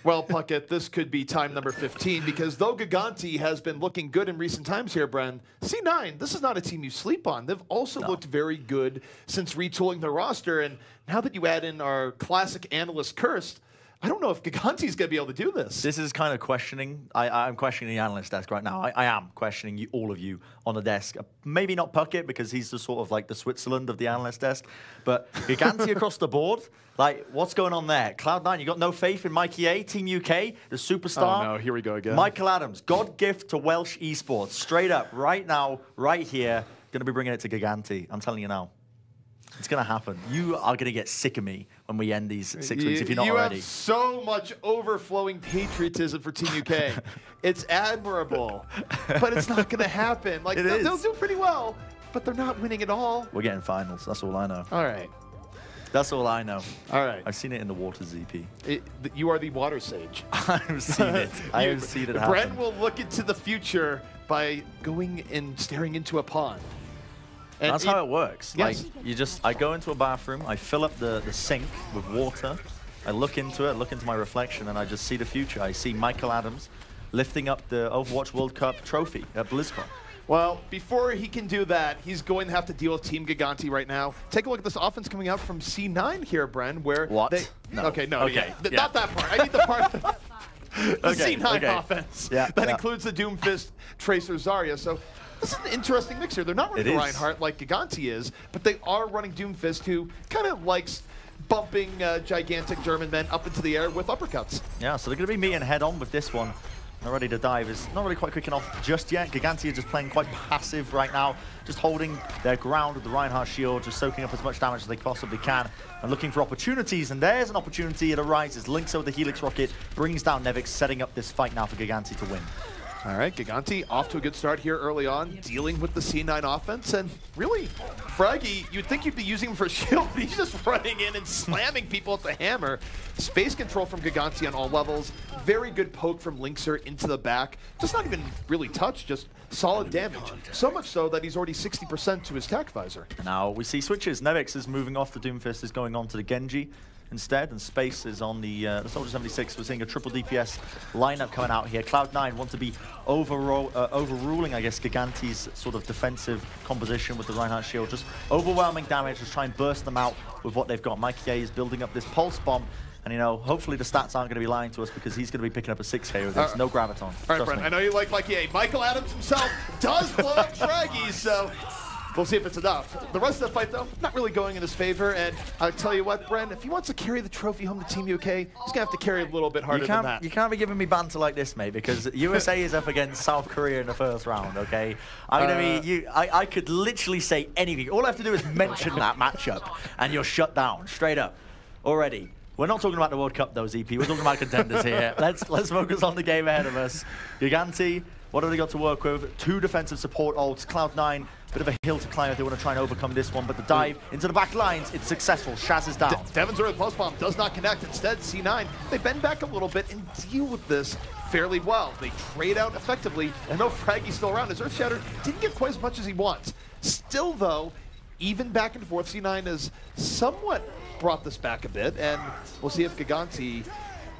Well, Puckett, this could be time number 15 because though Gigantti has been looking good in recent times here, Bren, C9, this is not a team you sleep on. They've also looked very good since retooling their roster, and now that you add in our classic analyst Cursed, I don't know if Gigantti's going to be able to do this. This is kind of questioning. I'm questioning the analyst desk right now. I am questioning you, all of you on the desk. Maybe not Puckett because he's the sort of like the Switzerland of the analyst desk, but Gigantti across the board. Like, what's going on there? Cloud9, you got no faith in Mikey A, Team UK, the superstar? Oh, no, here we go again. Michael Adams, God gift to Welsh esports. Straight up, right now, right here, going to be bringing it to Gigantti. I'm telling you now. It's going to happen. You are going to get sick of me when we end these 6 weeks if you're not already. You have so much overflowing patriotism for Team UK. It's admirable, but it's not going to happen. Like, they'll do pretty well, but they're not winning at all. We're getting finals. That's all I know. All right. That's all I know. All right. I've seen it in the water, ZP. You are the water sage. I've seen it. I have seen it happen. Bren will look into the future by going and staring into a pond. And that's how it works. Yes. Like, I go into a bathroom, I fill up the sink with water, I look into it, look into my reflection, and I just see the future. I see Michael Adams lifting up the Overwatch World Cup trophy at BlizzCon. Well, before he can do that, he's going to have to deal with Team Gigantti right now. Take a look at this offense coming out from C9 here, Bren, where What? No. Okay, no, yeah. Not that part. I need the part the C9 offense. That includes the Doomfist, Tracer, Zarya. So this is an interesting mix here. They're not running Reinhardt like Gigantti is, but they are running Doomfist, who kind of likes bumping gigantic German men up into the air with uppercuts. Yeah, so they're going to be meeting head-on with this one. Not ready to dive. Is not really quite quick enough just yet. Gigantti are just playing quite passive right now, just holding their ground with the Reinhardt shield, just soaking up as much damage as they possibly can, and looking for opportunities. And there's an opportunity. It arises. Links over the Helix rocket, brings down Nevix, setting up this fight now for Gigantti to win. All right, Gigantti off to a good start here early on, dealing with the C9 offense, and really, Fraggy, you'd think you'd be using him for a shield, but he's just running in and slamming people with the hammer. Space control from Gigantti on all levels, very good poke from Linkser into the back, just not even really touched, just solid damage. So much so that he's already 60% to his tac visor. Now we see switches. Nevix is moving off the Doomfist, is going on to the Genji instead, and Space is on the Soldier 76. We're seeing a triple DPS lineup coming out here. Cloud9 want to be overruling, I guess, Gigantti's sort of defensive composition with the Reinhardt shield. Just overwhelming damage, just try and burst them out with what they've got. Mikey A is building up this pulse bomb, and, you know, hopefully the stats aren't going to be lying to us because he's going to be picking up a 6K with this. No graviton. All right, Bren, I know you like Mikey A. Michael Adams himself does blow up Fraggy, so we'll see if it's enough. The rest of the fight, though, not really going in his favor. And I'll tell you what, Bren, if he wants to carry the trophy home to Team UK, he's going to have to carry a little bit harder than that. You can't be giving me banter like this, mate, because USA is up against South Korea in the first round, okay? I could literally say anything. All I have to do is mention that matchup, and you're shut down, straight up, already. We're not talking about the World Cup, though, ZP. We're talking about contenders here. Let's focus on the game ahead of us. Gigantti, what have they got to work with? 2 defensive support ults. Cloud9, bit of a hill to climb if they want to try and overcome this one, but the dive into the back lines, it's successful. Shaz is down. Devin's early pulse bomb does not connect. Instead, C9, they bend back a little bit and deal with this fairly well. They trade out effectively, and though Fraggy's still around, his Earth Shatter didn't get quite as much as he wants. Still, though, even back and forth, C9 has somewhat brought this back a bit, and we'll see if Gigantti,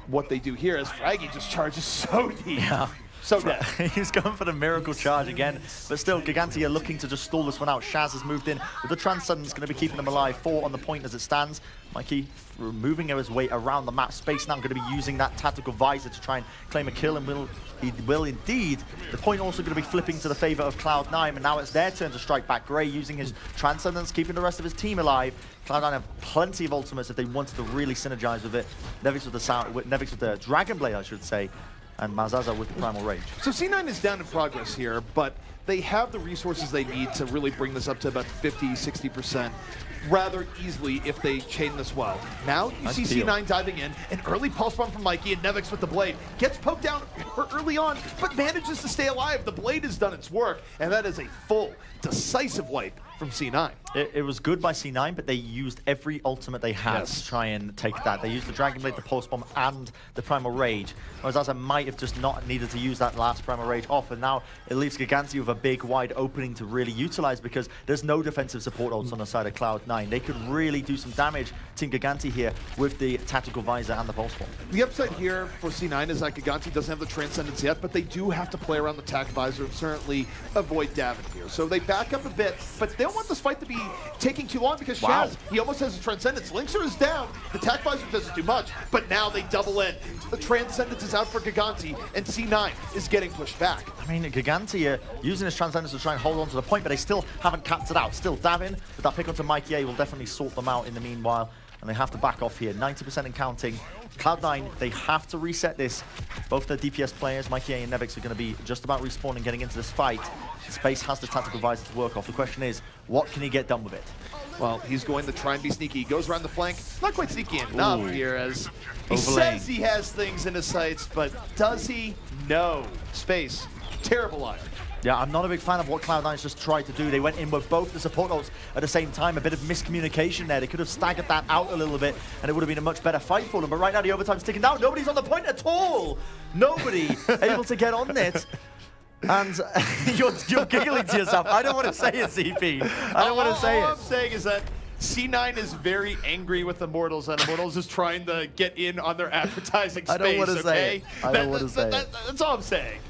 what they do here, as Fraggy just charges so deep. Yeah. So dead. He's going for the miracle charge again, but still, Gigantti are looking to just stall this one out. Shaz has moved in with the Transcendence, going to be keeping them alive. 4 on the point as it stands. Mikey moving his way around the map. Space now going to be using that tactical visor to try and claim a kill, and he will indeed. The point also going to be flipping to the favor of Cloud9, and now it's their turn to strike back. Gray using his Transcendence, keeping the rest of his team alive. Cloud9 have plenty of ultimates if they wanted to really synergize with it. Nevix with the Dragon Blade, I should say, and Mazaza with the Primal Rage. So C9 is down in progress here, but they have the resources they need to really bring this up to about 50, 60% rather easily if they chain this well. Now you see C9 diving in, an early pulse bomb from Mikey, and Nevix with the blade. Gets poked down early on, but manages to stay alive. The blade has done its work, and that is a full, decisive wipe from C9. It was good by C9, but they used every ultimate they had to try and take that. They used the Dragon Blade, the Pulse Bomb, and the Primal Rage. Whereas I might have just not needed to use that last Primal Rage off, and now it leaves Gigantti with a big, wide opening to really utilize because there's no defensive support ults on the side of Cloud9. They could really do some damage Team Gigantti here with the tactical visor and the pulse bomb. The upside here for C9 is that Gigantti doesn't have the Transcendence yet, but they do have to play around the tac visor and certainly avoid Davin here. So they back up a bit, but they don't want this fight to be taking too long because Shaz, he almost has a Transcendence. Linkser is down. The tac visor doesn't do much, but now they double in. The Transcendence is out for Gigantti, and C9 is getting pushed back. I mean, Gigantti are using his Transcendence to try and hold on to the point, but they still haven't capped it out. Still, Davin, with that pick onto Mikey A, will definitely sort them out in the meanwhile, and they have to back off here. 90% and counting. Cloud9, they have to reset this. Both the DPS players, Mikey A and Nevix, are going to be just about respawning, getting into this fight. Space has the tactical visor to work off. The question is, what can he get done with it? Well, he's going to try and be sneaky. He goes around the flank. Not quite sneaky enough here, as he says he has things in his sights, but does he? No. Space. Terrible line. Yeah, I'm not a big fan of what Cloud9's just tried to do. They went in with both the support ults at the same time. A bit of miscommunication there. They could have staggered that out a little bit, and it would have been a much better fight for them. But right now, the overtime's ticking down. Nobody's on the point at all. Nobody able to get on it. And you're giggling to yourself. I don't want to say it, CP. I don't want to say it. All I'm saying is that C9 is very angry with Immortals, and Immortals is trying to get in on their advertising space. I don't want to say it. I don't want to say it. That's all I'm saying.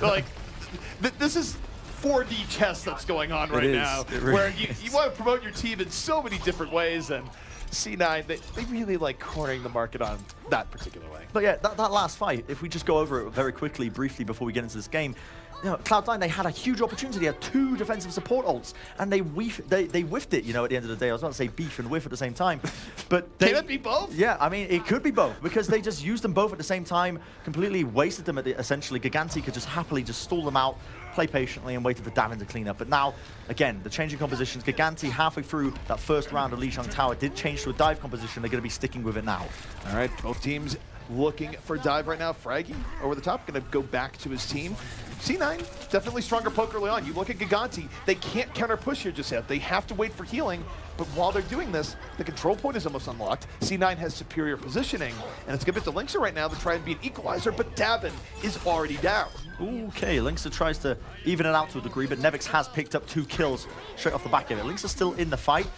Like, this is 4D chess that's going on right now, where you want to promote your team in so many different ways, and C9, they really like cornering the market on that particular way. But yeah, that last fight, if we just go over it very quickly, briefly, before we get into this game, you know, Cloud9, they had a huge opportunity. They had 2 defensive support ults, and they whiffed it, you know, at the end of the day. I was about to say beef and whiff at the same time. But can it be both? Yeah, I mean, it could be both, because they just used them both at the same time, completely wasted them essentially. Gigantti could just happily just stall them out, play patiently, and waited for Davin to clean up. But now, again, the changing compositions. Gigantti, halfway through that first round of Lijiang Tower, did change to a dive composition. They're going to be sticking with it now. All right, both teams looking for dive right now. Fraggy over the top, going to go back to his team. C9, definitely stronger poke early on. You look at Gigantti, they can't counter push here just yet. They have to wait for healing, but while they're doing this, the control point is almost unlocked. C9 has superior positioning, and it's going to be to Linkser right now to try and be an equalizer, but Davin is already down. Okay, Linkser tries to even it out to a degree, but Nevix has picked up 2 kills straight off the back of it. Linkser's still in the fight.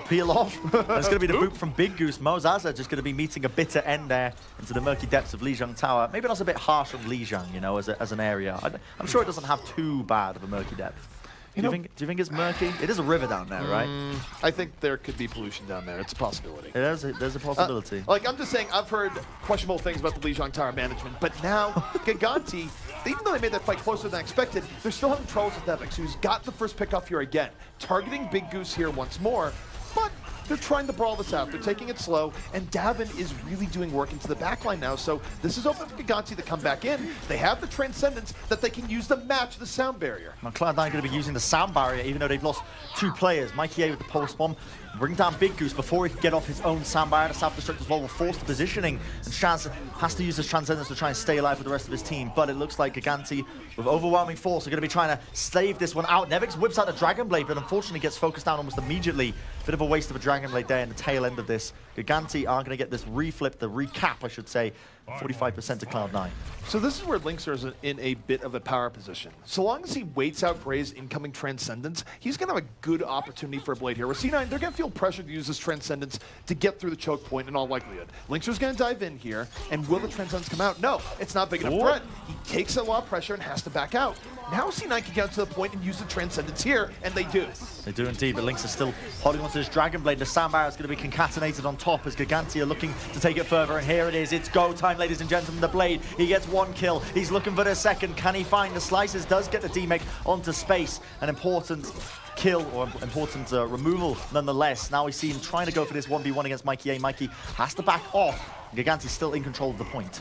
Peel off. That's going to be the boot from Big Goose. Mozaza just going to be meeting a bitter end there into the murky depths of Lijiang Tower. Maybe that's a bit harsh on Lijiang, you know, as an area. I'm sure it doesn't have too bad of a murky depth. Do you think it's murky? It is a river down there, right? I think there could be pollution down there. It's a possibility. There's a possibility. Like, I'm just saying, I've heard questionable things about the Lijiang Tower management, but now Gigantti, even though they made that fight closer than expected, they're still having troubles with Nevix, who's got the first pick off here again, targeting Big Goose here once more, but they're trying to brawl this out. They're taking it slow, and Davin is really doing work into the backline now, so this is open for Gigantti to come back in. They have the Transcendence that they can use to match the sound barrier. Now, Cloud9 are going to be using the sound barrier, even though they've lost 2 players. Mikey A with the pulse bomb, bring down Big Goose before he can get off his own sound barrier. The self-destruct as well will force the positioning, and Shaz has to use his Transcendence to try and stay alive with the rest of his team, but it looks like Gigantti, with overwhelming force, are going to be trying to save this one out. Nevix whips out the Dragon Blade, but unfortunately gets focused down almost immediately. Bit of a waste of a Dragon Blade there in the tail end of this. Gigantti are going to get this reflip, the recap, I should say, 45% to Cloud9. So this is where Linkser is in a bit of a power position. So long as he waits out Gray's incoming Transcendence, he's going to have a good opportunity for a Blade here. Where C9, they're going to feel pressured to use this Transcendence to get through the choke point in all likelihood. Linkser's going to dive in here, and will the Transcendence come out? No, it's not big enough threat. He takes a lot of pressure and has to back out. Now C9 can get to the point and use the Transcendence here, and they do. They do indeed, but Linkser still holding onto his Dragon Blade. The sound barrier is going to be concatenated on top as Gigantti are looking to take it further, and here it is. It's go time, ladies and gentlemen. The Blade, he gets 1 kill. He's looking for the second. Can he find the slices? Does get the D-Mech onto Space. An important kill, or important removal nonetheless. Now we see him trying to go for this 1v1 against Mikey A. Mikey has to back off. Gigantti's still in control of the point.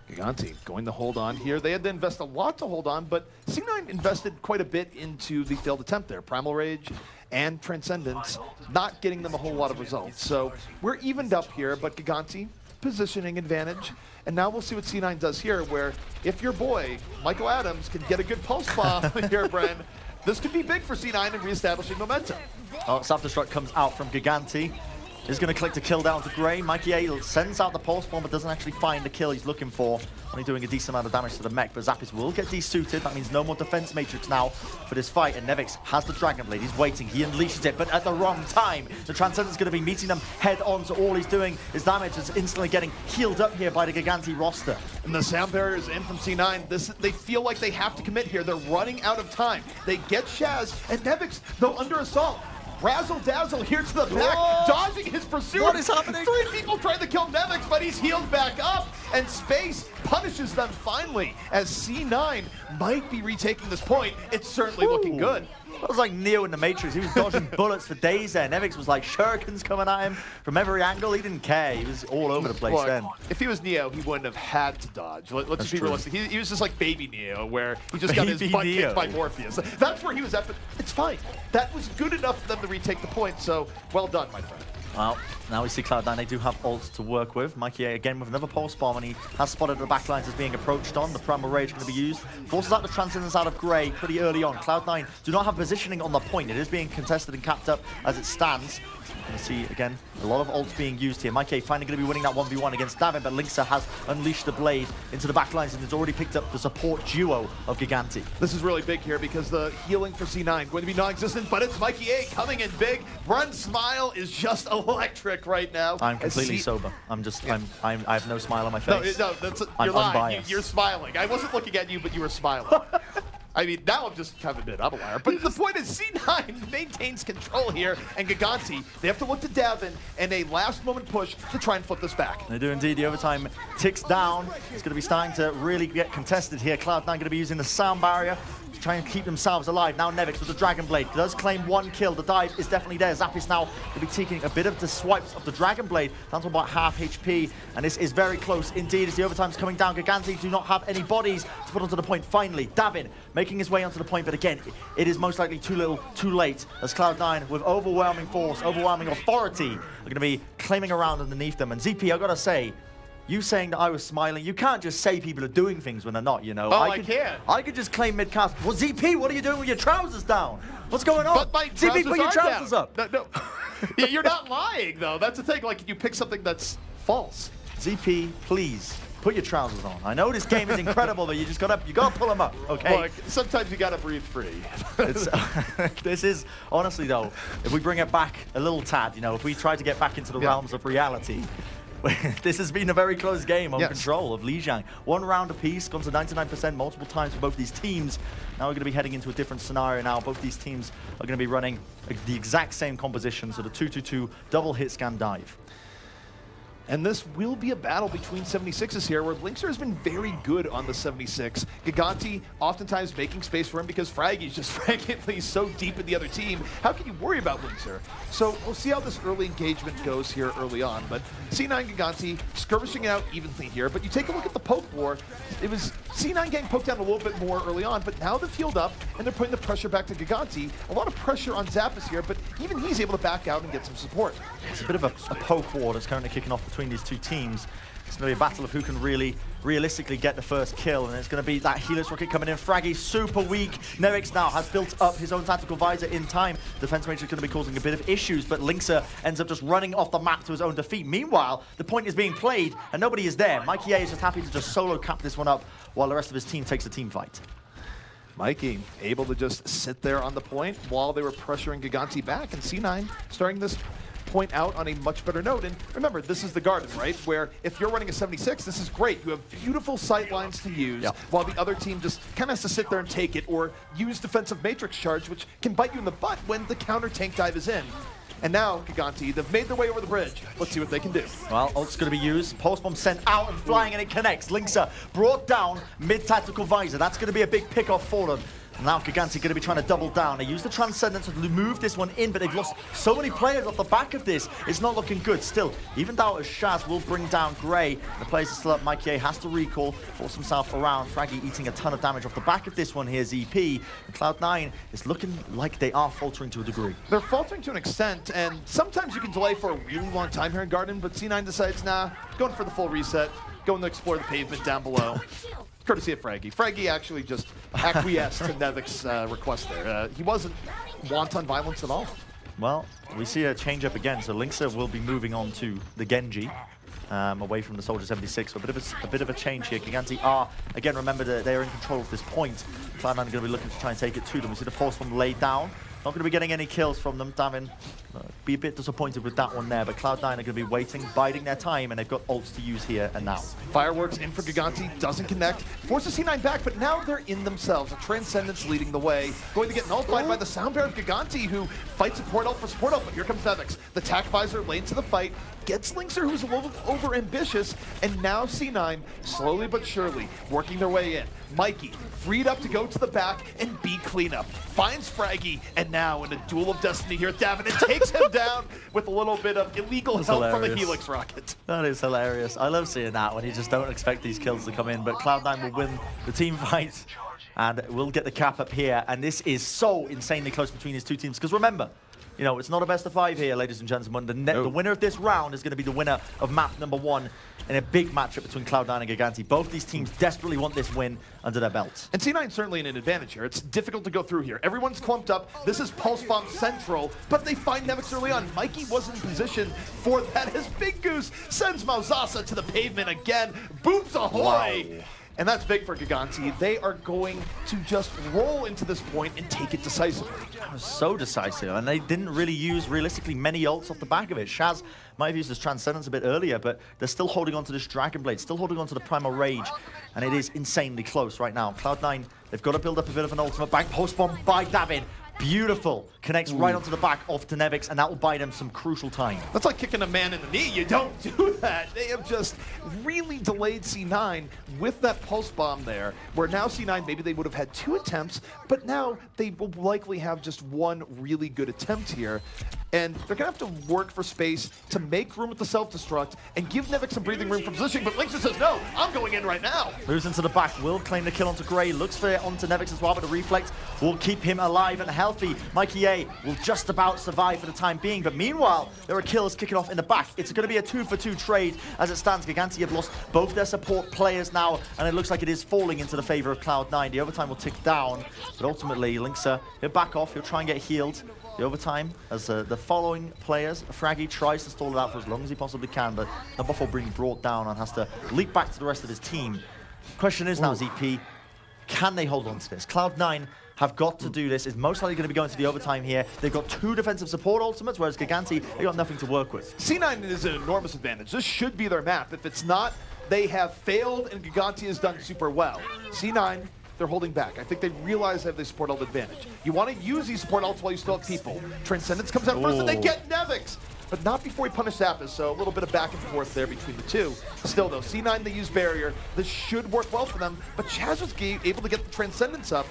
Gigantti going to hold on here. They had to invest a lot to hold on, but C9 invested quite a bit into the failed attempt there. Primal Rage and Transcendence, not getting them a whole lot of results. So we're evened up here, but Gigantti, positioning advantage. And now we'll see what C9 does here, where if your boy, Michael Adams, can get a good pulse bomb here, Bren, this could be big for C9 in reestablishing momentum. Oh, self-destruct comes out from Gigantti. is going to click to kill down to Gray. Mikey A sends out the pulse bomb, but doesn't actually find the kill he's looking for. Only doing a decent amount of damage to the mech, but Zappis will get desuited. That means no more defense matrix now for this fight, and Nevix has the Dragon Blade. He's waiting, he unleashes it, but at the wrong time. The Transcendent's going to be meeting them head on, so all he's doing is damage is instantly getting healed up here by the Gigantti roster. And the sound barrier is in from C9. They feel like they have to commit here. They're running out of time. They get Shaz, and Nevix, though under assault, razzle-dazzle here to the back, dodging his pursuer. What is happening? 3 people trying to kill Nevix, but he's healed back up, and Space punishes them finally, as C9 might be retaking this point. It's certainly looking good. That was like Neo in the Matrix. He was dodging bullets for days there. Nevix was like shurikens coming at him from every angle. He didn't care. He was all over the place then. If he was Neo, he wouldn't have had to dodge. Let's be realistic. He was just like baby Neo, where he just got his butt kicked by Morpheus. That's where he was at, but it's fine. That was good enough for them to retake the point, so well done, my friend. Well, now we see Cloud9, they do have ults to work with. Mikey again with another pulse bomb, and he has spotted the backlines as being approached on. The Primal Rage going to be used. Forces out the Transcendence out of Gray pretty early on. Cloud9 do not have positioning on the point. It is being contested and capped up as it stands. Going to see, again, a lot of ults being used here. Mikey finally going to be winning that 1v1 against Davin, but Linksa has unleashed the blade into the backlines and has already picked up the support duo of Gigantti. This is really big here because the healing for C9 going to be non-existent, but it's Mikey A coming in big. Bren's smile is just electric right now. I'm completely sober. I have no smile on my face. No, you're lying. You're smiling. I wasn't looking at you, but you were smiling. I mean, now I'm just kind of admit I'm a liar. But the point is, C9 maintains control here, and Gigantti, they have to look to Davin and a last-moment push to try and flip this back. They do indeed. The overtime ticks down. It's going to be starting to really get contested here. Cloud9 going to be using the sound barrier to try and keep themselves alive. Now Nevix with the Dragon Blade does claim 1 kill. The dive is definitely there. Zappis now going to be taking a bit of the swipes of the Dragon Blade down to about half HP, and this is very close indeed as the overtime's coming down. Gigantti do not have any bodies to put onto the point. Finally, Davin making his way onto the point, but again, it is most likely too little, too late, as Cloud9 with overwhelming force, overwhelming authority, are going to be claiming around underneath them. And ZP, I've got to say, you saying that I was smiling, you can't just say people are doing things when they're not, you know. Oh, I can. I could just claim mid-cast. Well, ZP, what are you doing with your trousers down? What's going on? But my ZP, put your trousers down. up. No. You're not lying, though. That's the thing. Like, you pick something that's false. ZP, please. Put your trousers on. I know this game is incredible, but you gotta pull them up, okay? Look, sometimes you gotta breathe free. This is, honestly though, if we bring it back a little tad, you know, if we try to get back into the realms of reality, this has been a very close game on control of Lijiang. 1 round apiece, gone to 99% multiple times for both these teams. Now we're going to be heading into a different scenario now. Both these teams are going to be running the exact same composition, so the 2-2-2 double hit scan dive. And this will be a battle between 76s here, where Linkser has been very good on the 76. Gigantti oftentimes making space for him because Fraggy's just frankly so deep in the other team. How can you worry about Linkser? So we'll see how this early engagement goes here early on. But C9 Gigantti skirmishing it out evenly here. But you take a look at the poke war. It was C9 getting poked down a little bit more early on, but now they've healed up and they're putting the pressure back to Gigantti. A lot of pressure on Zappis here, but even he's able to back out and get some support. It's a bit of a poke war that's currently kicking off between these two teams. It's going to be a battle of who can really realistically get the first kill, and it's going to be that Helix Rocket coming in. Fraggy super weak. Nevix now has built up his own tactical visor in time. Defense Mage is going to be causing a bit of issues, but Linkser ends up just running off the map to his own defeat. Meanwhile, the point is being played and nobody is there. Mikey A is just happy to just solo cap this one up while the rest of his team takes the team fight. Mikey able to just sit there on the point while they were pressuring Gigantti back, and C9 starting this point out on a much better note. And remember, this is the Garden, right? Where if you're running a 76, this is great. You have beautiful sight lines to use, while the other team just kind of has to sit there and take it, or use defensive matrix charge, which can bite you in the butt when the counter tank dive is in. And now, Gigantti, they've made their way over the bridge. Let's see what they can do. Well, ult's going to be used. Pulse bomb sent out and flying, and it connects. Linkser brought down mid-tactical visor. That's going to be a big pick-off for them. Now Gigantti going to be trying to double down. They use the Transcendence to move this one in, but they've lost so many players off the back of this. It's not looking good. Still, even down as Shaz will bring down Gray. The players are still up. Mikey A has to recall, force himself around. Fraggy eating a ton of damage off the back of this one here, ZP. And Cloud9 is looking like they are faltering to a degree. They're faltering to an extent, and sometimes you can delay for a really long time here in Garden, but C9 decides, nah, going for the full reset, going to explore the pavement down below. Courtesy of Fraggy. Fraggy actually just acquiesced to Nevik's request there. He wasn't wanton violence at all. Well, we see a change up again, so Linkser will be moving on to the Genji. Away from the Soldier 76, so a bit of a change here. Gigantti are, again, remember that they are in control of this point. Cloud9 are going to be looking to try and take it to them. We see the force one laid down. Not going to be getting any kills from them. Davin be a bit disappointed with that one there, but Cloud9 are going to be waiting, biding their time, and they've got ults to use here and now. Fireworks in for Gigantti, doesn't connect, forces C9 back, but now they're in themselves. A Transcendence leading the way, going to get nullified by the Sound Bear of Gigantti, who fights support ult for support ult, but here comes Nevix. The Tac Visor late into the fight, gets Linkser, who's a little over-ambitious, and now C9, slowly but surely, working their way in. Mikey, freed up to go to the back and be cleanup. Finds Fraggy, and now in a duel of destiny here, Davin takes him down with a little bit of illegal help from the Helix rocket. That is hilarious. I love seeing that when you just don't expect these kills to come in, but Cloud9 will win the team fight, and we'll get the cap up here, and this is so insanely close between these two teams, because remember, you know, it's not a best of 5 here, ladies and gentlemen. The winner of this round is going to be the winner of map number 1 in a big matchup between Cloud9 and Gigantti. Both these teams desperately want this win under their belts. And C9 certainly in an advantage here. It's difficult to go through here. Everyone's clumped up. This is Pulse Bomb Central, but they find Nevix early on. Mikey was in position for that as Big Goose sends Mauzasa to the pavement again. Boops ahoy! Wow. And that's big for Gigantti. They are going to just roll into this point and take it decisively. That was so decisive, and they didn't really use, realistically, many ults off the back of it. Shaz might have used his Transcendence a bit earlier, but they're still holding on to this Dragon Blade, still holding on to the Primal Rage, and it is insanely close right now. Cloud9, they've got to build up a bit of an ultimate bank. Post bomb by Davin. Beautiful. Connects right onto the back off to Nevix, and that will buy them some crucial time. That's like kicking a man in the knee. You don't do that. They have just really delayed C9 with that pulse bomb there, where now C9, maybe they would have had 2 attempts, but now they will likely have just 1 really good attempt here. And they're going to have to work for space to make room with the self-destruct and give Nevix some breathing room from positioning, but Linkser says, no, I'm going in right now. Moves into the back, will claim the kill onto Gray, looks for it onto Nevix as well, but the reflect will keep him alive and healthy. Mikey A will just about survive for the time being, but meanwhile, there are kills kicking off in the back. It's going to be a 2-for-2 trade as it stands. Gigantti have lost both their support players now, and it looks like it is falling into the favor of Cloud9. The overtime will tick down, but ultimately, Linkser, he'll back off, he'll try and get healed. The overtime, as the following players, Fraggy tries to stall it out for as long as he possibly can, but number 4 being brought down and has to leap back to the rest of his team. Question is now, ZP, can they hold on to this? Cloud9 have got to do this. It's most likely going to be going to the overtime here. They've got 2 defensive support ultimates, whereas Gigantti, they got nothing to work with. C9 is an enormous advantage. This should be their map. If it's not, they have failed, and Gigantti has done super well. C9, they're holding back. I think they realize they have the support ult advantage. You want to use these support ults while you still have people. Transcendence comes out first, and they get Nevix, but not before he punished Zappas, so a little bit of back and forth there between the two. Still, though, C9, they use Barrier. This should work well for them, but Chaz was able to get the Transcendence up.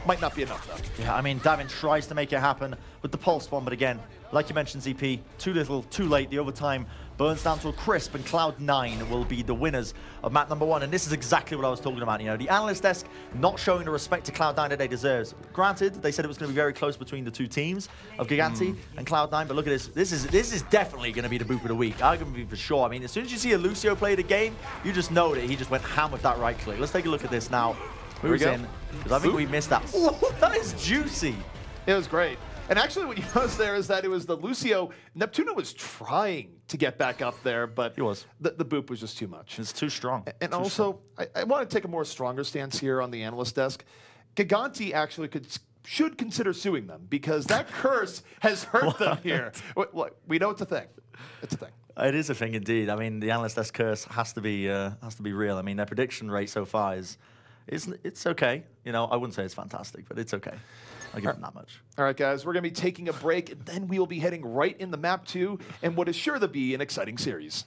Might not be enough, though. Yeah, I mean, Davin tries to make it happen with the Pulse Bomb, but again, like you mentioned, ZP, too little, too late. The overtime burns down to a crisp, and Cloud9 will be the winners of map number 1. And this is exactly what I was talking about. You know, the analyst desk not showing the respect to Cloud9 that they deserve. Granted, they said it was going to be very close between the 2 teams of Gigantti and Cloud9, but look at this. This is definitely going to be the boop of the week. I'm going to be for sure. I mean, as soon as you see a Lucio play the game, you just know that he just went ham with that right click. Let's take a look at this now. Moves in, because I think we missed that. Ooh, that is juicy. It was great. And actually what you noticed there is that it was the Lucio. Neptuno was trying to get back up there, but he was. The boop was just too much. It's too strong. And also, I want to take a more stronger stance here on the analyst desk. Gigantti actually should consider suing them, because that curse has hurt them here. Look, we know it's a thing. It's a thing. It is a thing indeed. I mean, the analyst desk curse has to be real. I mean, their prediction rate so far is it's okay. You know, I wouldn't say it's fantastic, but it's okay. I'll give them that much. All right, guys, we're going to be taking a break, and then we will be heading right in the map 2, and what is sure to be an exciting series.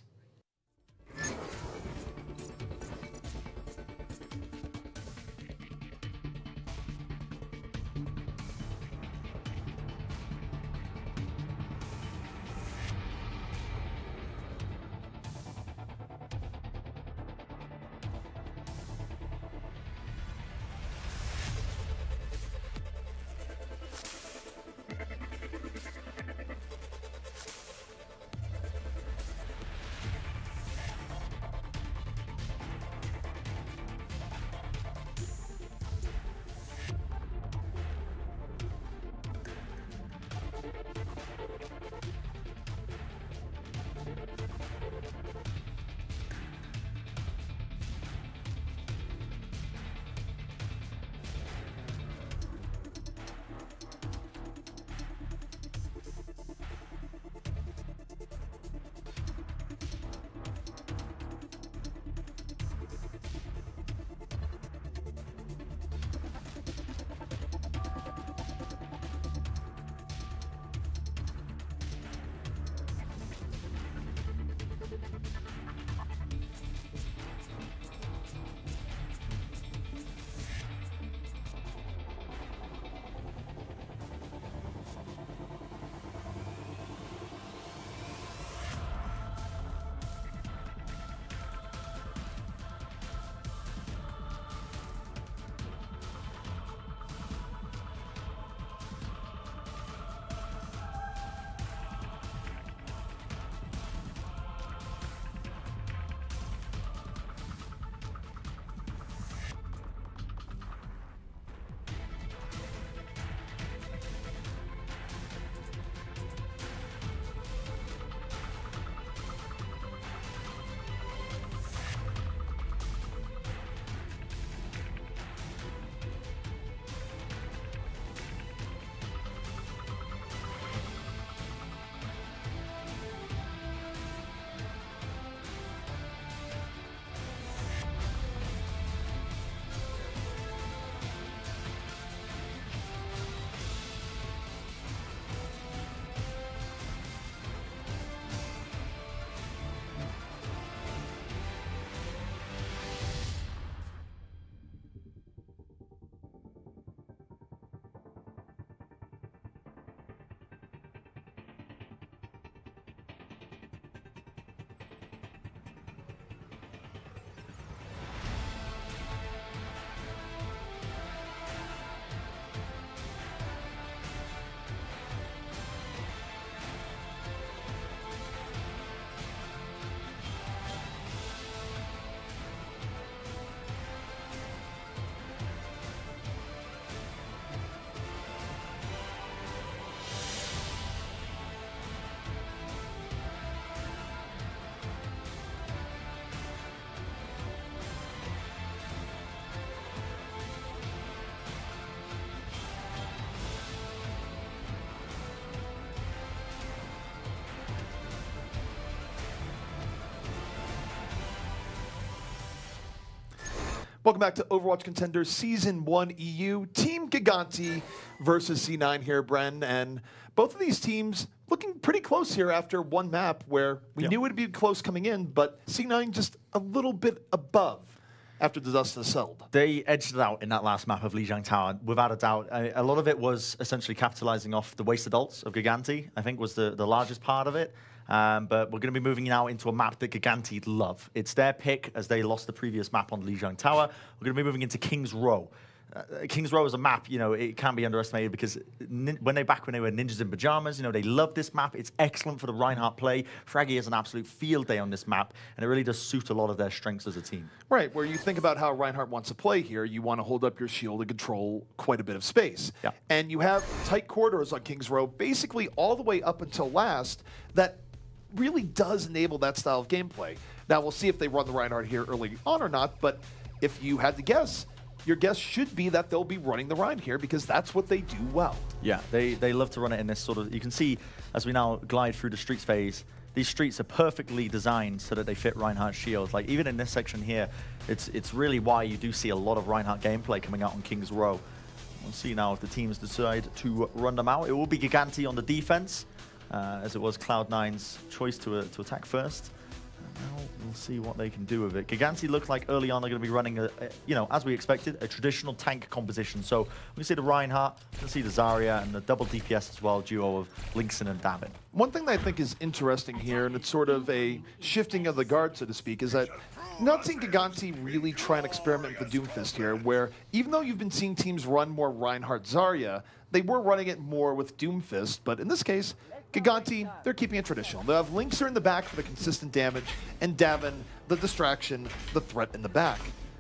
Welcome back to Overwatch Contenders Season 1 EU. Team Gigantti versus C9 here, Bren. And both of these teams looking pretty close here after one map where we knew it would be close coming in, but C9 just a little bit above after the dust has settled. They edged it out in that last map of Lijiang Tower, without a doubt. A lot of it was essentially capitalizing off the wasted ults of Gigantti, I think was the largest part of it. But we're going to be moving now into a map that Gigantti love. It's their pick as they lost the previous map on Lijiang Tower. We're going to be moving into King's Row. King's Row is a map, you know, it can be underestimated because when they were ninjas in pajamas, you know, they love this map. It's excellent for the Reinhardt play. Fraggy has an absolute field day on this map, and it really does suit a lot of their strengths as a team. Right, where you think about how Reinhardt wants to play here, you want to hold up your shield and control quite a bit of space. Yeah. And you have tight corridors on King's Row, basically all the way up until last, that really does enable that style of gameplay. Now, we'll see if they run the Reinhardt here early on or not, but if you had to guess, your guess should be that they'll be running the Rhine here because that's what they do well. Yeah, they love to run it in this sort of... You can see, as we now glide through the streets phase, these streets are perfectly designed so that they fit Reinhardt's shields. Like, even in this section here, it's really why you do see a lot of Reinhardt gameplay coming out on King's Row. We'll see now if the teams decide to run them out. It will be Gigantti on the defense, as it was Cloud9's choice to attack first. Now we'll see what they can do with it. Gigantti looked like early on they're going to be running, you know, as we expected, a traditional tank composition. So we see the Reinhardt, we'll see the Zarya, and the double DPS as well, duo of Wilkinson and David. One thing that I think is interesting here, and it's sort of a shifting of the guard, so to speak, is that not seeing Gigantti really try and experiment with the Doomfist here, where even though you've been seeing teams run more Reinhardt Zarya, they were running it more with Doomfist, but in this case, Gigantti, they're keeping it traditional. They'll have Linkser in the back for the consistent damage, and Davin, the distraction, the threat in the back.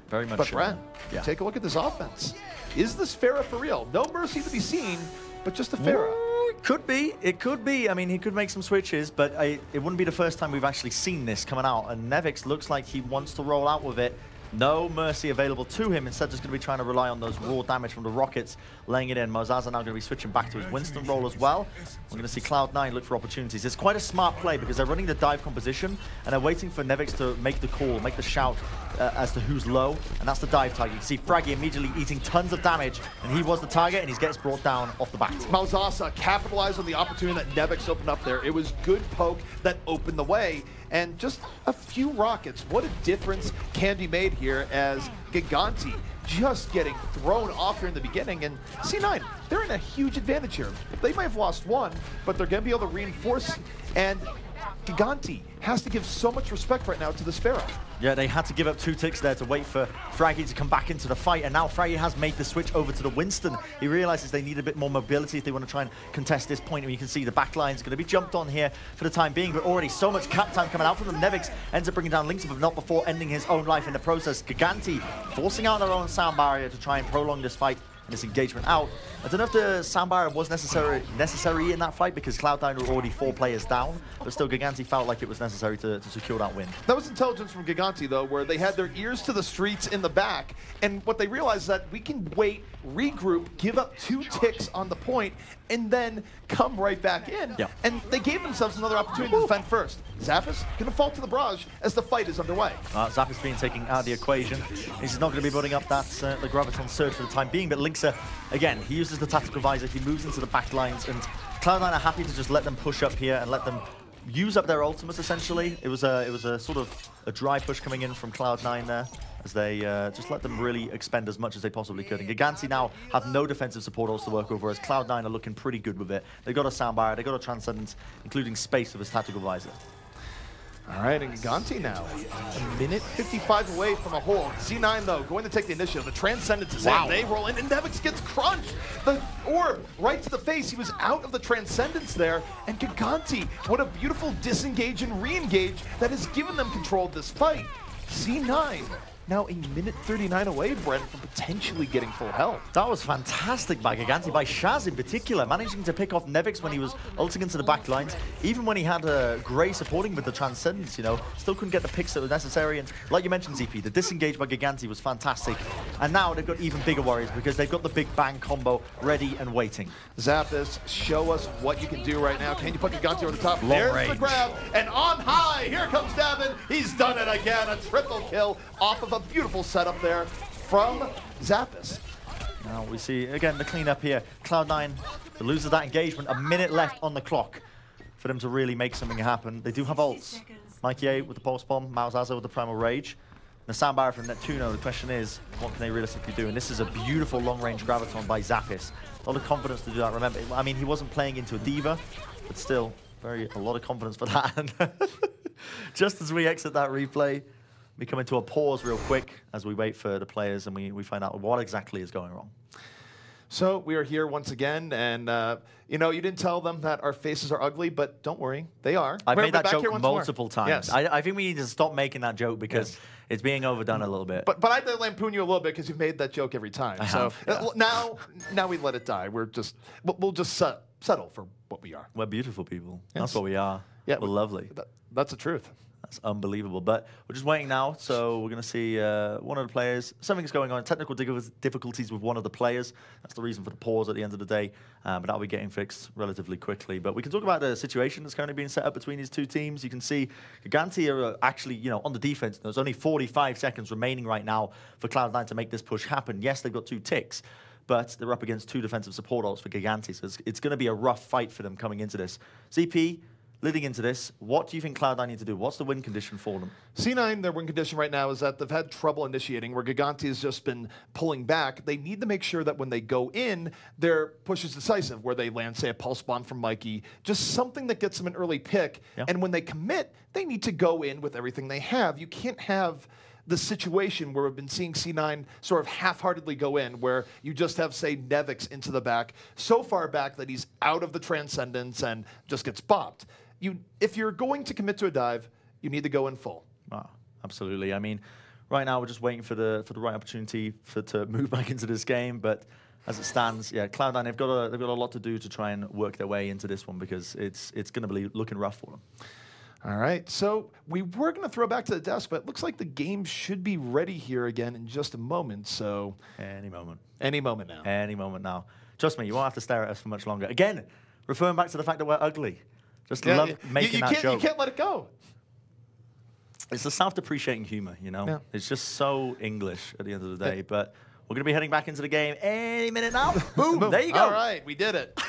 Very much. But Bren, take a look at this offense. Is this Pharah for real? No Mercy to be seen, but just a Pharah. It could be. It could be. I mean, he could make some switches, but it wouldn't be the first time we've actually seen this coming out. And Nevix looks like he wants to roll out with it. No Mercy available to him. Instead, just going to be trying to rely on those raw damage from the rockets, laying it in. Mozaza now going to be switching back to his Winston role as well. We're going to see Cloud9 look for opportunities. It's quite a smart play because they're running the dive composition and they're waiting for Nevix to make the call, make the shout as to who's low, and that's the dive target. You can see Fraggy immediately eating tons of damage, and he was the target, and he gets brought down off the bat. Mozaza capitalized on the opportunity that Nevix opened up there. It was good poke that opened the way. And just a few rockets. What a difference can be made here as Gigantti just getting thrown off here in the beginning. And C9, they're in a huge advantage here. They might have lost one, but they're going to be able to reinforce. And Gigantti has to give so much respect right now to this Pharah. Yeah, they had to give up 2 ticks there to wait for Fraggy to come back into the fight, and now Fraggy has made the switch over to the Winston. He realizes they need a bit more mobility if they want to try and contest this point, and you can see the back line is going to be jumped on here for the time being, but already so much cap time coming out from them. Nevix ends up bringing down Linkser, but not before ending his own life in the process. Gigantti forcing out their own sound barrier to try and prolong this fight and this engagement out. I don't know if the sound barrier was necessary in that fight because Cloud9 were already 4 players down, but still Gigantti felt like it was necessary to secure that win. That was intelligence from Gigantti, though, where they had their ears to the streets in the back, and what they realized is that we can wait, regroup, give up 2 ticks on the point, and then come right back in. Yeah. And they gave themselves another opportunity to defend first. Zappis going to fall to the barrage as the fight is underway. Zappis being taken out of the equation. He's not going to be building up that the Graviton surge for the time being, but Linkser, again, he uses the tactical visor, he moves into the back lines, and Cloud9 are happy to just let them push up here and let them use up their ultimates, essentially. It was a sort of a dry push coming in from Cloud9 there, as they just let them really expend as much as they possibly could. And Gigantti now have no defensive support ults to work over, as Cloud9 are looking pretty good with it. They've got a sound barrier, they've got a transcendence, including space with his tactical visor. All right, and Gigantti now, a minute 55 away from a hold. C9, though, going to take the initiative. The Transcendence is in. They roll in, and Nevix gets crunched. The orb right to the face. He was out of the Transcendence there. And Gigantti, what a beautiful disengage and re-engage that has given them control of this fight. C9 now a minute 39 away, Bren, from potentially getting full health. That was fantastic by Gigantti, by Shaz in particular, managing to pick off Nevix when he was ulting into the back lines. Even when he had Gray supporting with the Transcendence, you know, still couldn't get the picks that were necessary. And like you mentioned, ZP, the disengage by Gigantti was fantastic. And now they've got even bigger worries because they've got the big bang combo ready and waiting. Zappis, show us what you can do right now. Can you put Gigantti over the top? Long There's range. The grab, and on high, here comes Davin. He's done it again, a triple kill off of a beautiful setup there. from Zappis. Now we see, again, the cleanup here. Cloud9, the loser of that engagement, a minute left on the clock for them to really make something happen. They do have ults. Mikey A with the Pulse Bomb, Malzaza with the Primal Rage. The sound barrier from Neptuno, the question is, what can they realistically do? And this is a beautiful long-range Graviton by Zappis. A lot of confidence to do that. Remember, I mean, he wasn't playing into a Diva, but still, a lot of confidence for that. And just as we exit that replay, we come into a pause real quick as we wait for the players and we find out what exactly is going wrong. So we are here once again, and you know, you didn't tell them that our faces are ugly, but don't worry, they are. I've made that joke multiple times. Yes. I think we need to stop making that joke because it's being overdone a little bit. But I did lampoon you a little bit because you've made that joke every time. So now we let it die. We'll just settle for what we are. We're beautiful people. Yes. That's what we are. Yeah, we're lovely. That's the truth. That's unbelievable. But we're just waiting now, so we're going to see one of the players. Something's going on. Technical difficulties with one of the players. That's the reason for the pause at the end of the day. But that'll be getting fixed relatively quickly. But we can talk about the situation that's currently being set up between these two teams. You can see Gigantti are actually, you know, on the defense. There's only 45 seconds remaining right now for Cloud9 to make this push happen. Yes, they've got 2 ticks, but they're up against 2 defensive support ults for Gigantti. So it's going to be a rough fight for them coming into this. ZP, leading into this, what do you think Cloud9 need to do? What's the win condition for them? C9, their win condition right now is that they've had trouble initiating, where Gigantti has just been pulling back. They need to make sure that when they go in, their push is decisive, where they land, say, a pulse bomb from Mikey, just something that gets them an early pick. Yeah. And when they commit, they need to go in with everything they have. You can't have the situation where we've been seeing C9 sort of half-heartedly go in, where you just have, say, Nevix into the back, so far back that he's out of the Transcendence and just gets bopped. If you're going to commit to a dive, you need to go in full. Oh, absolutely. I mean, right now we're just waiting for the right opportunity to move back into this game. But as it stands, yeah, Cloud9, they've got a lot to do to try and work their way into this one because it's going to be looking rough for them. All right, so we were going to throw back to the desk, but it looks like the game should be ready here again in just a moment. So any moment. Any moment now. Any moment now. Trust me, you won't have to stare at us for much longer. Again, referring back to the fact that we're ugly. Just love making that joke. You can't let it go. It's the self-depreciating humor, you know? Yeah. It's just so English at the end of the day. Yeah. But we're going to be heading back into the game any minute now. Boom, there you go. All right, we did it.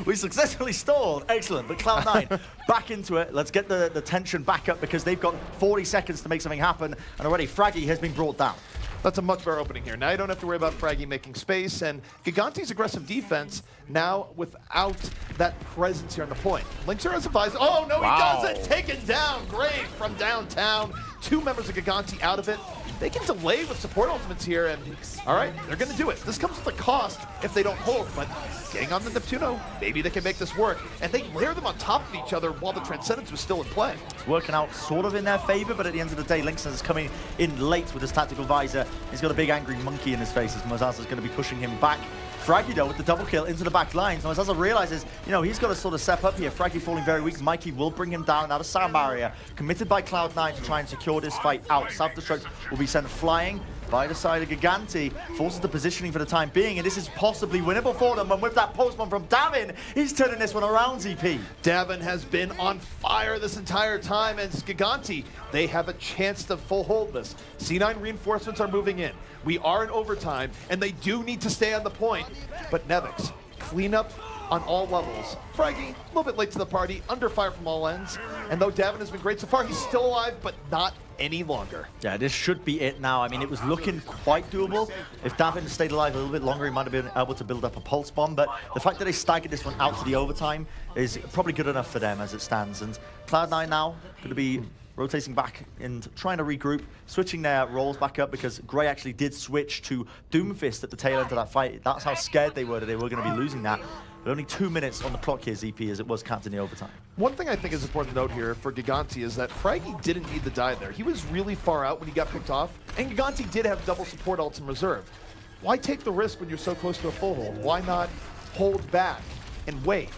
We successfully stalled. Excellent. But Cloud9, back into it. Let's get the tension back up because they've got 40 seconds to make something happen. And already Fraggy has been brought down. That's a much better opening here. Now you don't have to worry about Fraggy making space, and Gigantti's aggressive defense now without that presence here on the point. Linkser has a visor. Oh, no, he doesn't! Taken down, Grave from downtown. 2 members of Gigantti out of it. They can delay with support ultimates here, and all right, they're going to do it. This comes with a cost if they don't hold, but getting on the Neptuno, maybe they can make this work. And they layer them on top of each other while the Transcendence was still in play. It's working out sort of in their favor, but at the end of the day, Linkser is coming in late with his tactical visor. He's got a big angry monkey in his face as Mozaza's going to be pushing him back. Fraggy, though, with the double kill into the back lines. Mozaza realizes, you know, he's got to sort of step up here. Fraggy falling very weak. Mikey will bring him down. Now the sound barrier committed by Cloud9 to try and secure this fight out. Self-destruct will be sent flying by the side of Gigantti. Forces the positioning for the time being, and this is possibly winnable for them. And with that postman from Davin, he's turning this one around, ZP. Davin has been on fire this entire time, and Gigantti, they have a chance to full hold this. C9 reinforcements are moving in. We are in overtime, and they do need to stay on the point. But Nevix, clean up on all levels. Fraggy, a little bit late to the party, under fire from all ends. And though Davin has been great so far, he's still alive, but not any longer. Yeah, this should be it now. I mean, it was looking quite doable. If Davin stayed alive a little bit longer, he might have been able to build up a pulse bomb, but the fact that they staggered this one out to the overtime is probably good enough for them as it stands. And Cloud9 now going to be rotating back and trying to regroup, switching their roles back up because Gray actually did switch to Doomfist at the tail end of that fight. That's how scared they were that they were going to be losing that. But only 2 minutes on the clock here, ZP, as it was capped in the overtime. One thing I think is important to note here for Gigantti is that Fraggy didn't need the die there. He was really far out when he got picked off, and Gigantti did have double support ults in reserve. Why take the risk when you're so close to a full hold? Why not hold back and wait?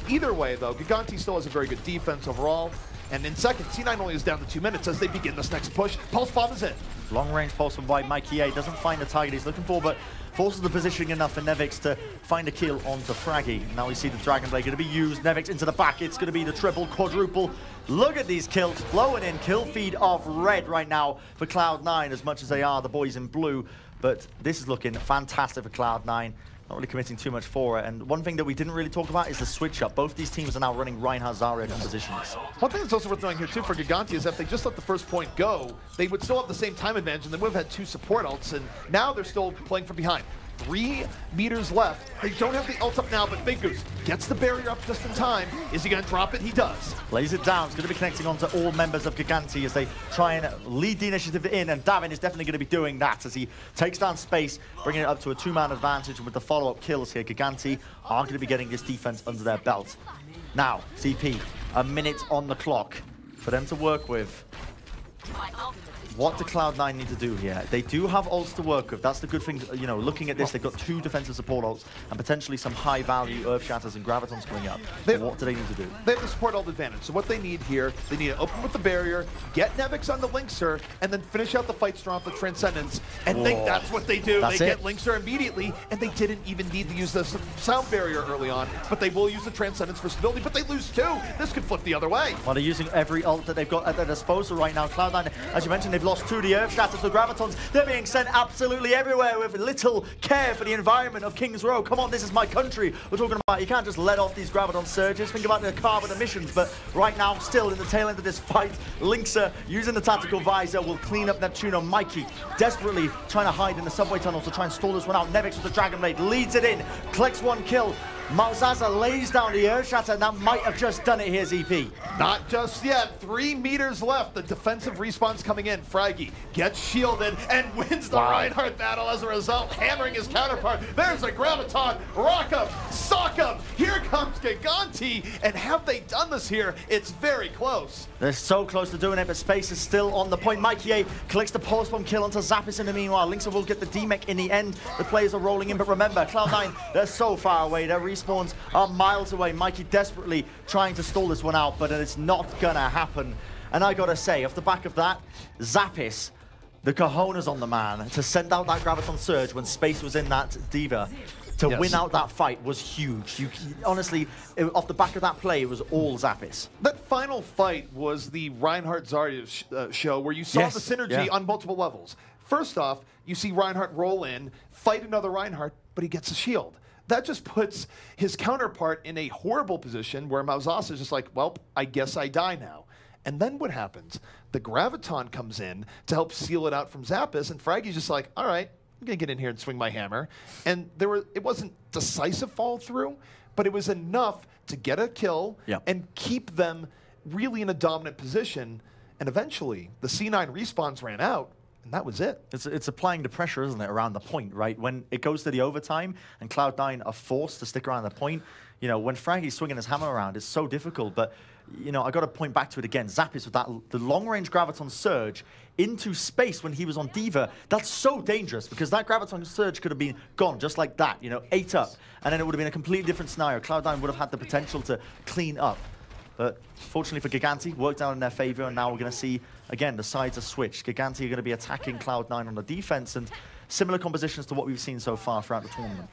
Either way, though, Gigantti still has a very good defense overall. And in second, C9 only is down to 2 minutes as they begin this next push. Pulse bomb is in. Long range pulse from by Mikey A. Doesn't find the target he's looking for, but forces the positioning enough for Nevix to find a kill onto Fraggy. Now we see the Dragon Blade going to be used. Nevix into the back. It's going to be the triple, quadruple. Look at these kills flowing in. Kill feed of red right now for Cloud9, as much as they are the boys in blue. But this is looking fantastic for Cloud9. Not really committing too much for it. And one thing that we didn't really talk about is the switch up. Both these teams are now running Reinhardt Zarya compositions. One thing that's also worth knowing here too for Gigantti is that if they just let the first point go, they would still have the same time advantage and they would have had 2 support ults, and now they're still playing from behind. 3 meters left. They don't have the ult up now, but Big Goose gets the barrier up just in time. Is he going to drop it? He does. Lays it down. It's going to be connecting onto all members of Gigantti as they try and lead the initiative in, and Davin is definitely going to be doing that as he takes down space, bringing it up to a 2-man advantage, and with the follow-up kills here, Gigantti are going to be getting this defense under their belt. Now, CP, a minute on the clock for them to work with. What do Cloud9 need to do here? They do have ults to work with. That's the good thing, you know, looking at this, they've got 2 defensive support ults and potentially some high-value Earth Shatters and Gravitons coming up. What do they need to do? They have the support ult advantage. So what they need here, they need to open with the barrier, get Nevix on the Linkser, and then finish out the fight strong with the Transcendence. And think that's what they do. They get Linkser immediately, and they didn't even need to use the sound barrier early on, but they will use the Transcendence for stability, but they lose 2. This could flip the other way. Well, they're using every ult that they've got at their disposal right now. Cloud9, as you mentioned, they've lost 2 of the Earth Shatters, the Gravitons. They're being sent absolutely everywhere with little care for the environment of King's Row. Come on, this is my country we're talking about. You can't just let off these Graviton surges. Think about the carbon emissions, but right now, still in the tail end of this fight, Linkser, using the tactical visor, will clean up Neptuno. Mikey desperately trying to hide in the subway tunnels to try and stall this one out. Nevix with the Dragon Blade leads it in, collects 1 kill. Malzaza lays down the Earth Shatter, and that might have just done it here, ZP. Not just yet. 3 meters left. The defensive respawn's coming in. Fraggy gets shielded and wins the Reinhardt battle as a result, hammering his counterpart. There's a Graviton. Rock him. Sock him. Here comes Gigantti. And have they done this here? It's very close. They're so close to doing it, but space is still on the point. Mikey collects the pulse bomb kill onto Zappis in the meanwhile. Linkser will get the D-Mech in the end. The players are rolling in, but remember, Cloud9, they're so far away. Their respawns are miles away. Mikey desperately trying to stall this one out, but it's not gonna happen. And I gotta say, off the back of that, Zappis, the cojones on the man to send out that Graviton Surge when space was in that Diva to win out that fight was huge. Honestly, off the back of that play, it was all Zappis. That final fight was the Reinhardt Zarya show where you saw the synergy on multiple levels. First off, you see Reinhardt roll in, fight another Reinhardt, but he gets a shield. That just puts his counterpart in a horrible position where Malzaza is just like, well, I guess I die now. And then what happens? The Graviton comes in to help seal it out from Zappis, and Fraggy's just like, all right, I'm going to get in here and swing my hammer. And it wasn't decisive fall through, but it was enough to get a kill and keep them really in a dominant position. And eventually, the C9 respawns ran out, and that was it. It's applying the pressure, isn't it, around the point, right? When it goes to the overtime and Cloud9 are forced to stick around the point, you know, when Fraggy's swinging his hammer around, it's so difficult. But, you know, I got to point back to it again. Zappis with the long-range Graviton Surge into space when he was on Diva, that's so dangerous because that Graviton Surge could have been gone just like that, you know, ate up. And then it would have been a completely different scenario. Cloud9 would have had the potential to clean up. But fortunately for Gigantti, worked out in their favor, and now we're going to see, again, the sides are switched. Gigantti are going to be attacking Cloud9 on the defense, and similar compositions to what we've seen so far throughout the tournament.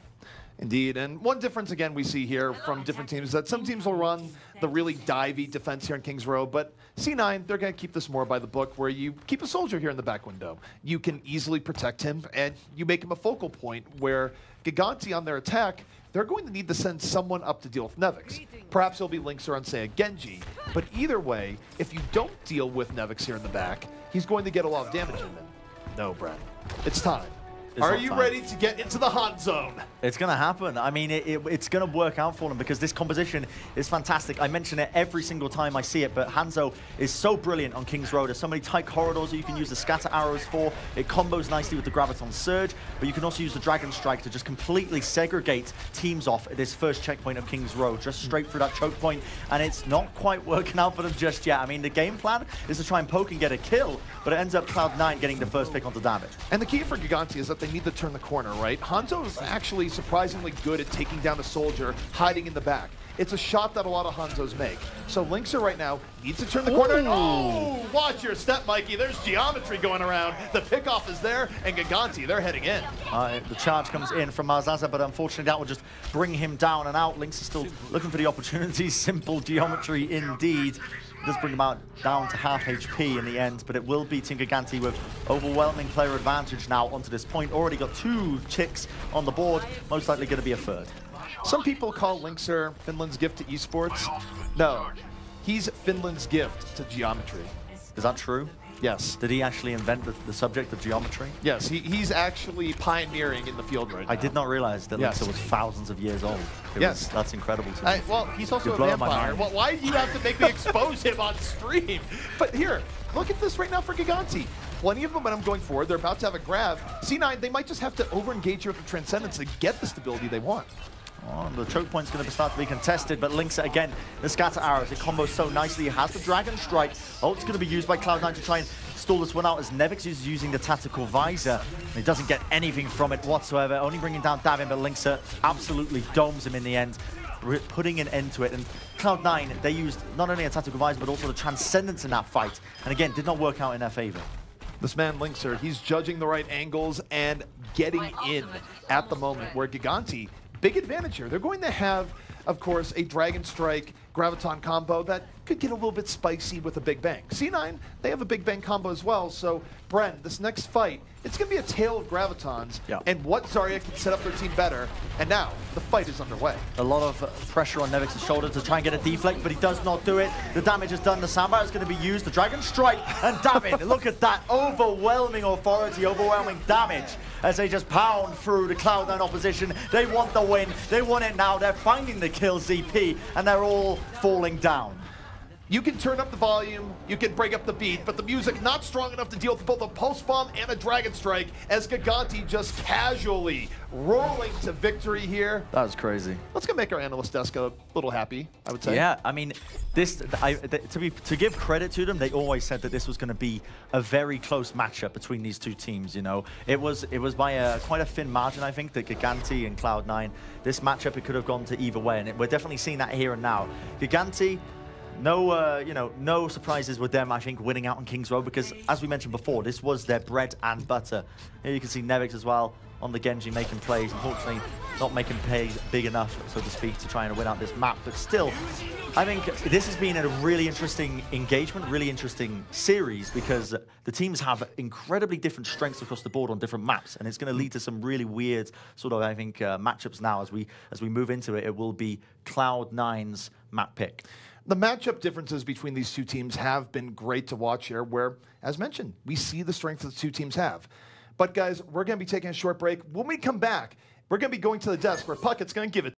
Indeed, and one difference again we see here from different teams is that some teams will run the really divey defense here in Kings Row, but C9, they're going to keep this more by the book where you keep a soldier here in the back window. You can easily protect him, and you make him a focal point where Gigantti on their attack, they're going to need to send someone up to deal with Nevix. Perhaps it'll be Linkser on, say, a Genji, but either way, if you don't deal with Nevix here in the back, he's going to get a lot of damage in him. No, Bren, it's time. Are you ready to get into the hot zone? It's going to happen. I mean, it's going to work out for them because this composition is fantastic. I mention it every single time I see it, but Hanzo is so brilliant on King's Road. There's so many tight corridors that you can use the scatter arrows for. It combos nicely with the Graviton Surge, but you can also use the Dragon Strike to just completely segregate teams off at this first checkpoint of King's Road, just straight through that choke point, and it's not quite working out for them just yet. I mean, the game plan is to try and poke and get a kill, but it ends up Cloud9 getting the first pick onto damage. And the key for Gigantti is that they need to turn the corner, right? Hanzo is actually surprisingly good at taking down a soldier, hiding in the back. it's a shot that a lot of Hanzos make. So Linkser right now needs to turn the corner. And, oh, watch your step, Mikey. There's geometry going around. The pickoff is there, and Gigantti, they're heading in. The charge comes in from Marzaza, but unfortunately that will just bring him down and out. Linkser still looking for the opportunity. Simple geometry indeed. Does bring him out down to half HP in the end, but it will be Team Gigantti with overwhelming player advantage now onto this point. Already got 2 chicks on the board, most likely going to be a third. Some people call Linkser Finland's gift to esports. No, he's Finland's gift to geometry. Is that true? Yes. Did he actually invent the subject of geometry? Yes, he's actually pioneering in the field right now. I did not realize that Linkser was thousands of years old. That's incredible to me. Well, he's also a vampire. Well, why do you have to make me expose him on stream? But here, look at this right now for Gigantti. Plenty of momentum going forward. They're about to have a grab. C9, they might just have to over-engage here with the Transcendence to get the stability they want. Oh, the choke point's going to start to be contested, but Linkser again, the scatter arrows, it combos so nicely. He has the Dragon Strike. Ult's going to be used by Cloud9 to try and stall this one out as Nevix is using the Tactical Visor. He doesn't get anything from it whatsoever, only bringing down Davin, but Linkser absolutely domes him in the end, putting an end to it. And Cloud9, they used not only a Tactical Visor, but also the Transcendence in that fight. And again, did not work out in their favor. This man, Linkser, he's judging the right angles and getting in at the moment, where Gigantti, big advantage here. They're going to have, of course, a Dragon Strike Graviton combo that could get a little bit spicy with a Big Bang. C9, they have a Big Bang combo as well, so Bren, this next fight, it's going to be a tale of Gravitons and what Zarya can set up their team better, and now the fight is underway. A lot of pressure on Nevix's shoulder to try and get a deflect, but he does not do it. The damage is done. The Sandbar is going to be used. The Dragon Strike, and Davin, look at that overwhelming authority, overwhelming damage as they just pound through the Cloud9 opposition. They want the win. They want it now. They're finding the kill, ZP, and they're all falling down. You can turn up the volume, you can break up the beat, but the music not strong enough to deal with both a Pulse Bomb and a Dragon Strike as Gigantti just casually rolling to victory here. That was crazy. Let's go make our analyst desk a little happy, I would say. Yeah, I mean, to give credit to them, they always said that this was going to be a very close matchup between these two teams, you know. It was by quite a thin margin, I think, that Gigantti and Cloud9, this matchup, it could have gone to either way, and we're definitely seeing that here and now. Gigantti, no surprises with them, I think, winning out on King's Row, because, as we mentioned before, this was their bread and butter. Here you can see Nevix as well on the Genji making plays. Unfortunately, not making plays big enough, so to speak, to try and win out this map. But still, I think this has been a really interesting engagement, really interesting series, because the teams have incredibly different strengths across the board on different maps, and it's going to lead to some really weird sort of, I think, matchups now as we move into it. It will be Cloud9's map pick. The matchup differences between these two teams have been great to watch here, where, as mentioned, we see the strength that the two teams have. But guys, we're going to be taking a short break. When we come back, we're going to be going to the desk where Puckett's going to give it